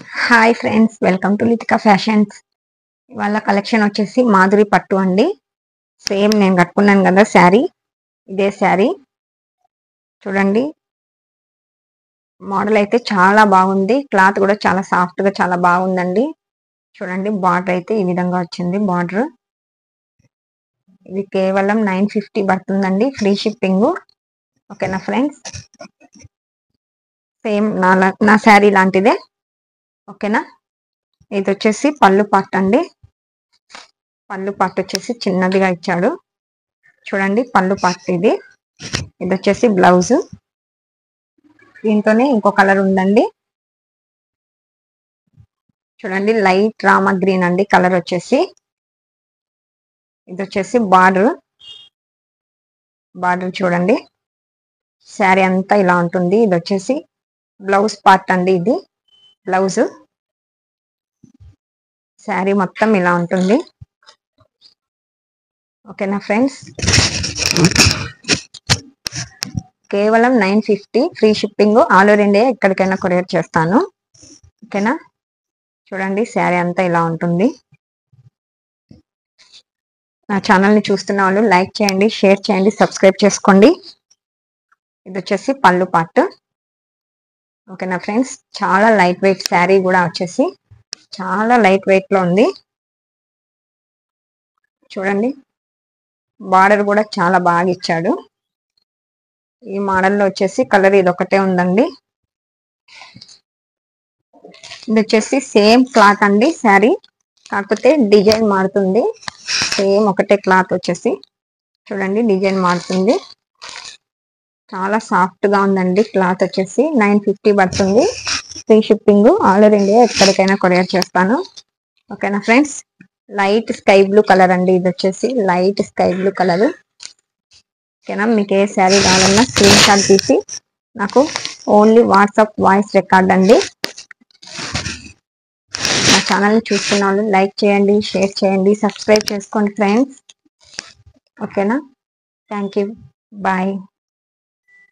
Hi friends, welcome to Litika fashions. ఇవాళ collection వచ్చేసి మాధురి పట్టు అండి. సేమ్ నేను కట్టుకున్నాను కదా శారీ, ఇదే శారీ చూడండి. మోడల్ అయితే చాలా బాగుంది, క్లాత్ కూడా చాలా సాఫ్ట్గా చాలా బాగుందండి. చూడండి, బార్డర్ అయితే ఈ విధంగా వచ్చింది. బార్డర్ ఇది కేవలం 950 పడుతుందండి, ఫ్రీ షిప్పింగ్. ఓకేనా ఫ్రెండ్స్, సేమ్ నా శారీ లాంటిదే. ఓకేనా, ఇది వచ్చేసి పళ్ళు పార్ట్ అండి. పళ్ళు పార్ట్ వచ్చేసి చిన్నదిగా ఇచ్చాడు చూడండి. పళ్ళు పార్ట్ ఇది వచ్చేసి బ్లౌజ్. దీంతోనే ఇంకో కలర్ ఉందండి చూడండి, లైట్ రామా గ్రీన్ అండి కలర్ వచ్చేసి. ఇది వచ్చేసి బార్డర్ చూడండి. శారీ అంతా ఇలా ఉంటుంది. ఇది వచ్చేసి బ్లౌజ్ పార్ట్ అండి. ఇది బ్లౌజ్. శారీ మొత్తం ఇలా ఉంటుంది. ఓకేనా ఫ్రెండ్స్, కేవలం 950 free shipping. All over India ఎక్కడికైనా కొరియర్ చేస్తాను. ఓకేనా, చూడండి శారీ అంతా ఇలా ఉంటుంది. నా ఛానల్ని చూస్తున్న వాళ్ళు లైక్ చేయండి, షేర్ చేయండి, సబ్స్క్రైబ్ చేసుకోండి. ఇది వచ్చేసి పళ్ళు పార్ట్. ఓకేనా ఫ్రెండ్స్, చాలా లైట్ వెయిట్ శారీ కూడా వచ్చేసి చాలా లైట్ వెయిట్లో ఉంది చూడండి. బార్డర్ కూడా చాలా బాగా ఇచ్చాడు. ఈ మోడల్లో వచ్చేసి కలర్ ఇది ఒకటే ఉందండి. ఇది వచ్చేసి సేమ్ క్లాత్ అండి శారీ, కాకపోతే డిజైన్ మారుతుంది. సేమ్ ఒకటే క్లాత్ వచ్చేసి చూడండి, డిజైన్ మారుతుంది. చాలా సాఫ్ట్గా ఉందండి. క్లాత్ వచ్చేసి 950 పడుతుంది, free shipping. All over India ఎక్కడికైనా కొరియర్ చేస్తాను. ఓకేనా friends, light sky blue colour అండి. ఇది వచ్చేసి లైట్ స్కై బ్లూ కలర్. ఓకేనా, మీకు ఏ శారీ కావాలన్నా స్క్రీన్ షాట్ తీసి నాకు ఓన్లీ వాట్సాప్ వాయిస్ రికార్డ్ అండి. నా ఛానల్ని చూస్తున్న వాళ్ళు లైక్ చేయండి, షేర్ చేయండి, సబ్స్క్రైబ్ చేసుకోండి ఫ్రెండ్స్. ఓకేనా, థ్యాంక్ యూ, బాయ్.